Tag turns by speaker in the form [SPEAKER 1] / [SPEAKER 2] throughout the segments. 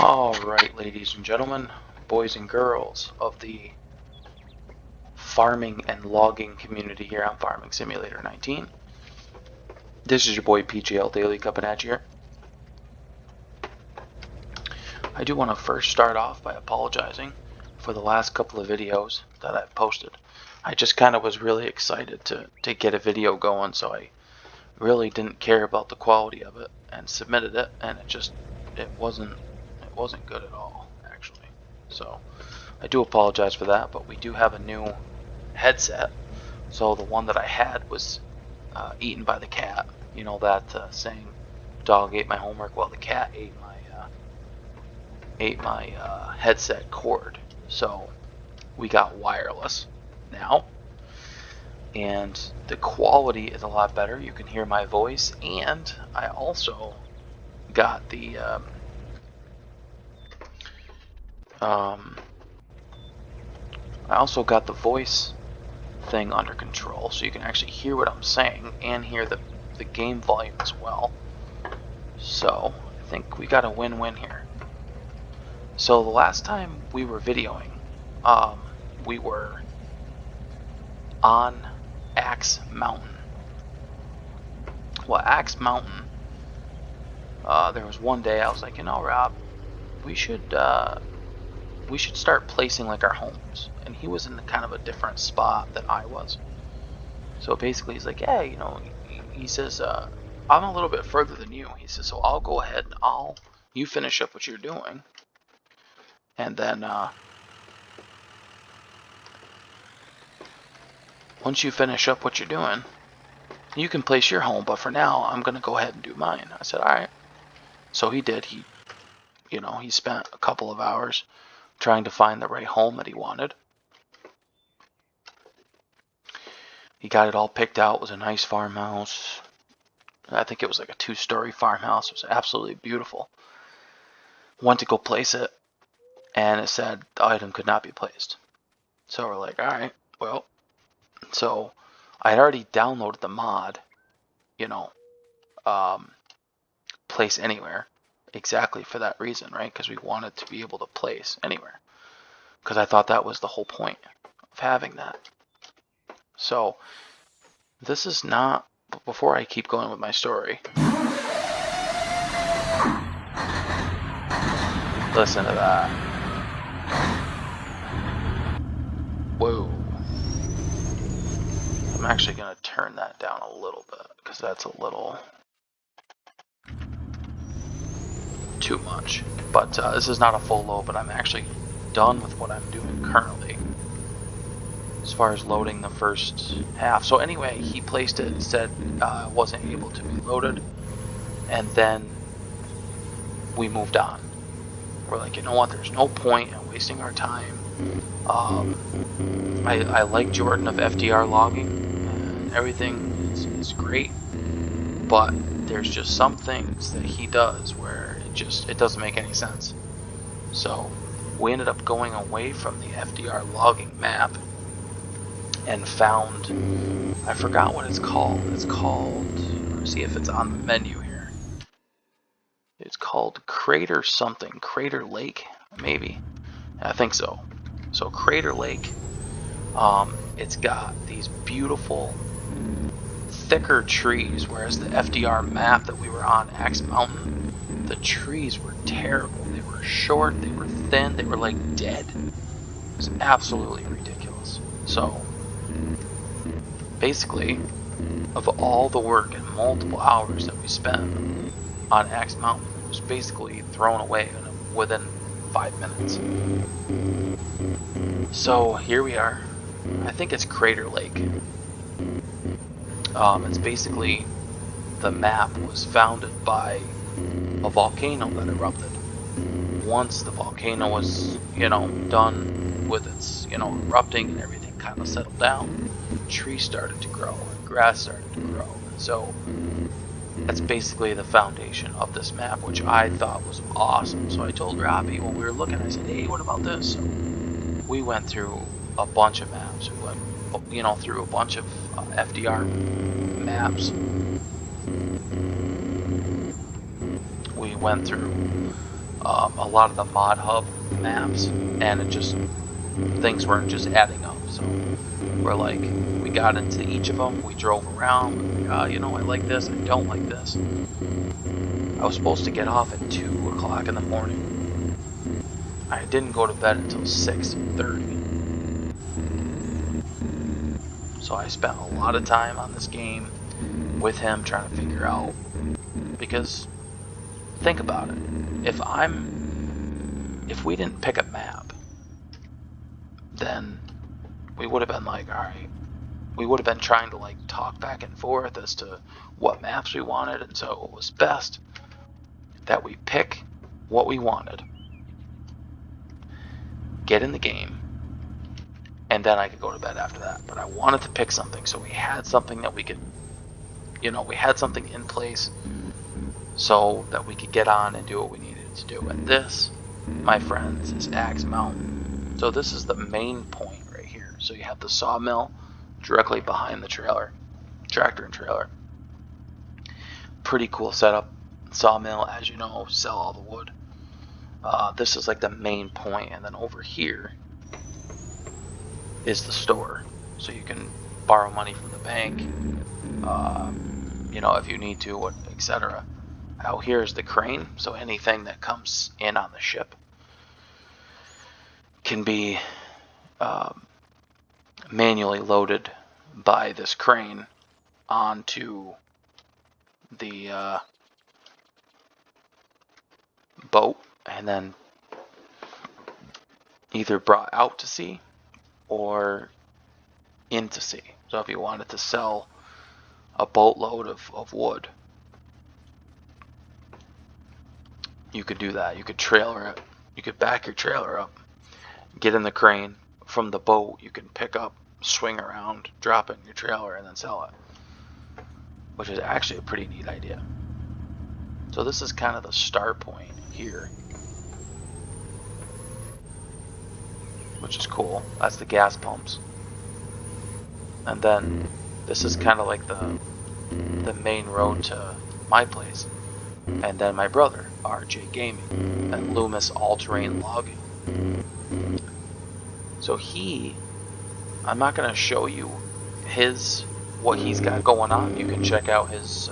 [SPEAKER 1] Alright, ladies and gentlemen, boys and girls of the farming and logging community here on Farming Simulator 19. This is your boy PJL Daily coming at you here. I do want to first start off by apologizing for the last couple of videos that I've posted. I just kind of was really excited to get a video going, so I really didn't care about the quality of it and submitted it, and it wasn't good at all, actually. So I do apologize for that, but we do have a new headset. So the one that I had was eaten by the cat. You know that saying, "Dog ate my homework." Well, the cat ate my headset cord. So we got wireless now, and the quality is a lot better. You can hear my voice, and I also got the voice thing under control, so you can actually hear what I'm saying and hear the game volume as well. So I think we got a win-win here. So the last time we were videoing, we were on Axe Mountain. Well, Axe Mountain, there was one day I was like, Rob, we should start placing like our homes. And he was in kind of a different spot than I was. So basically he's like, yeah, he says, I'm a little bit further than you. He says, so I'll go ahead and you finish up what you're doing. And then once you finish up what you're doing, you can place your home, but for now I'm gonna go ahead and do mine. I said, alright. So he did. He spent a couple of hours trying to find the right home that he wanted. He got it all picked out. It was a nice farmhouse. I think it was like a 2-story farmhouse. It was absolutely beautiful. Went to go place it, and it said the item could not be placed. So we're like, alright, well. So I had already downloaded the mod, place anywhere, exactly for that reason, right? Because we wanted to be able to place anywhere. Because I thought that was the whole point of having that. So this is not, before I keep going with my story, listen to that. Whoa. I'm actually going to turn that down a little bit because that's a little too much. But this is not a full load, but I'm actually done with what I'm doing currently as far as loading the first half. So anyway, he placed it, said it wasn't able to be loaded, and then we moved on. We're like, you know what, there's no point in wasting our time. I like Jordan of FDR logging, and everything is great, but there's just some things that he does where it doesn't make any sense. So we ended up going away from the FDR logging map and found, I forgot what it's called. It's called, let's see if it's on the menu here. It's called Crater something, Crater Lake, maybe. I think so. So Crater Lake, it's got these beautiful, thicker trees, whereas the FDR map that we were on, Axe Mountain, the trees were terrible. They were short, they were thin, they were like dead. It was absolutely ridiculous. So basically, of all the work and multiple hours that we spent on Axe Mountain, it was basically thrown away within 5 minutes. So here we are. I think it's Crater Lake. It's basically, the map was founded by a volcano that erupted. Once the volcano was, done with its, erupting and everything kind of settled down, trees started to grow and grass started to grow. So that's basically the foundation of this map, which I thought was awesome. So I told Robbie when we were looking, I said, hey, what about this? So we went through a bunch of maps. We went, through a bunch of FDR maps. We went through a lot of the mod hub maps, and it just, things weren't just adding up. So we're like, we got into each of them, we drove around, like, you know, I like this, I don't like this. I was supposed to get off at 2 o'clock in the morning. I didn't go to bed until 6:30. So I spent a lot of time on this game with him trying to figure out, because think about it. If we didn't pick a map, then we would have been like, all right, we would have been trying to like talk back and forth as to what maps we wanted, and so it was best that we pick what we wanted, get in the game, and then I could go to bed after that. But I wanted to pick something, so we had something that we could, you know, we had something in place so that we could get on and do what we needed to do. And this, my friends, is Axe Mountain. So this is the main point right here. So you have the sawmill directly behind the tractor and trailer. Pretty cool setup. Sawmill, as you know, sell all the wood. This is like the main point, and then over here is the store. So you can borrow money from the bank, you know, if you need to, etc. Out here is the crane, so anything that comes in on the ship can be manually loaded by this crane onto the boat, and then either brought out to sea or into sea. So if you wanted to sell a boatload of wood, you could do that. You could trailer it. You could back your trailer up, get in the crane. From the boat, you can pick up, swing around, drop it in your trailer, and then sell it, which is actually a pretty neat idea. So this is kind of the start point here, which is cool. That's the gas pumps. And then this is kind of like the main road to my place. And then my brother, RJ Gaming, and Loomis All-Terrain Logging. So I'm not going to show you what he's got going on. You can check out his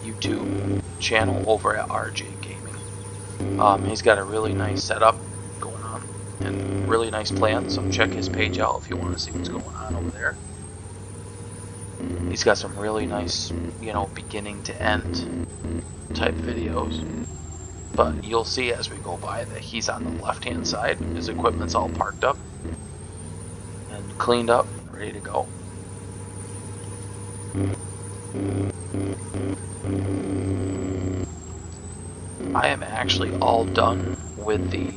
[SPEAKER 1] YouTube channel over at RJ Gaming. He's got a really nice setup going on and really nice plans, so check his page out if you want to see what's going on over there. He's got some really nice, you know, beginning to end type videos. But you'll see as we go by that he's on the left-hand side. His equipment's all parked up and cleaned up, ready to go. I am actually all done with the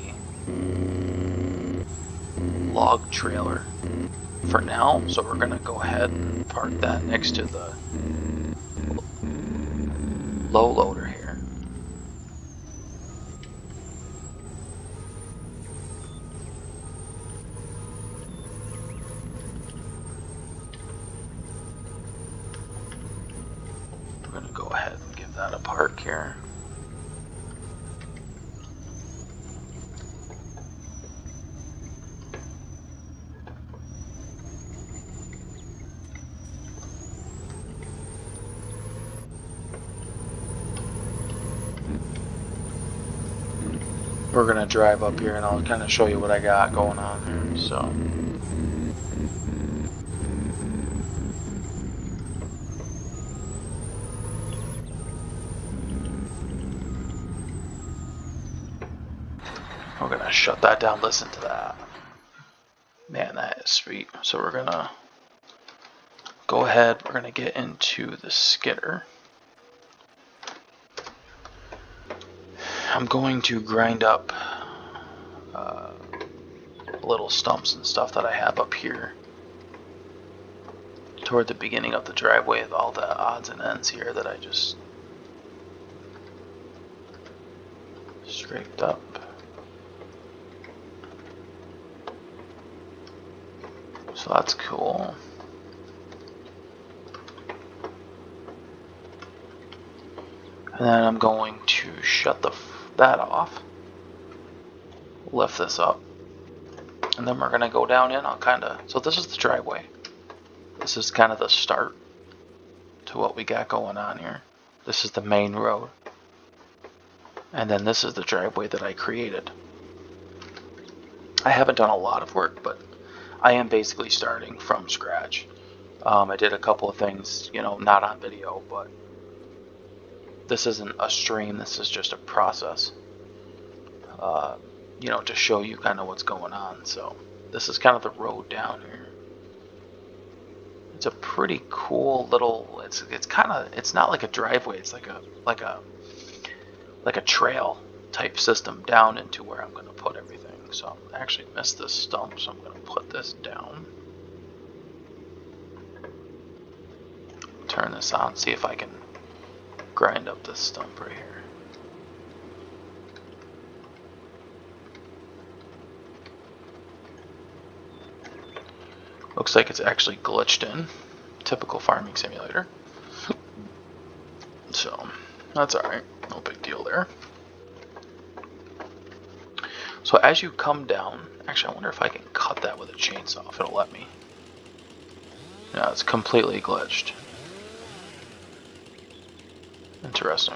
[SPEAKER 1] log trailer for now, so we're gonna go ahead and park that next to the low loader here. We're gonna go ahead and give that a park here. We're gonna drive up here and I'll kind of show you what I got going on here. So we're gonna shut that down. Listen to that. Man, that is sweet. So we're gonna go ahead. We're gonna get into the skidder. I'm going to grind up little stumps and stuff that I have up here toward the beginning of the driveway with all the odds and ends here that I just scraped up. So that's cool. And then I'm going to shut that off. lift this up. And then we're going to go down in on so this is the driveway. This is kind of the start to what we got going on here. This is the main road. And then this is the driveway that I created. I haven't done a lot of work, but I am basically starting from scratch. I did a couple of things, not on video, but this isn't a stream. This is just a process, to show you kind of what's going on. So this is kind of the road down here. It's a pretty cool little. It's not like a driveway. It's like a trail type system down into where I'm going to put everything. So I actually missed this stump, so I'm going to put this down. Turn this on, see if I can grind up this stump right here. Looks like it's actually glitched in. Typical farming simulator. So that's alright, no big deal there. So as you come down, actually I wonder if I can cut that with a chainsaw, if it'll let me. No, it's completely glitched. Interesting.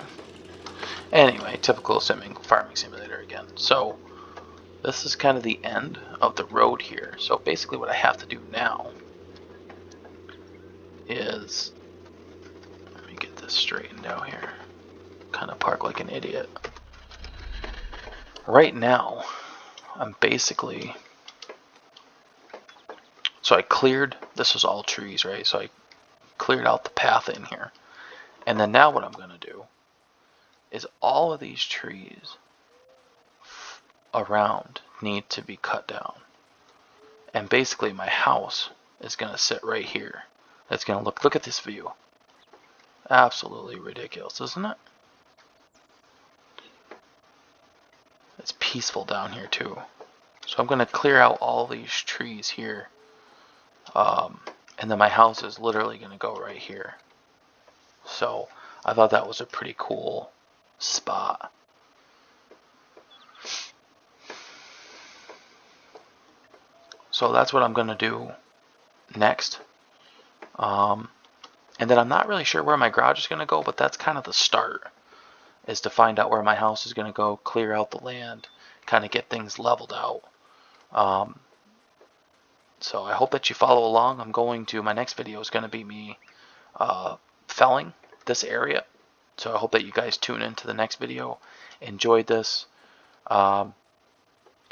[SPEAKER 1] Anyway, typical farming simulator again. So this is kind of the end of the road here. So basically what I have to do now is, let me get this straightened out here. Kind of park like an idiot. Right now, I'm basically, so I cleared, this was all trees, right? So I cleared out the path in here. And then now what I'm going to do is all of these trees around need to be cut down. And basically my house is going to sit right here. It's going to look at this view. Absolutely ridiculous, isn't it? It's peaceful down here too. So I'm going to clear out all these trees here. And then my house is literally going to go right here. So I thought that was a pretty cool spot. So that's what I'm going to do next. And then I'm not really sure where my garage is going to go, but that's kind of the start, is to find out where my house is going to go, clear out the land, kind of get things leveled out. So I hope that you follow along. My next video is going to be me felling this area. So I hope that you guys tune into the next video, enjoyed this, and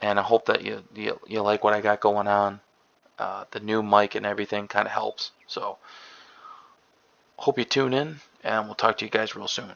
[SPEAKER 1] I hope that you like what I got going on. The new mic and everything kind of helps. So hope you tune in, and we'll talk to you guys real soon.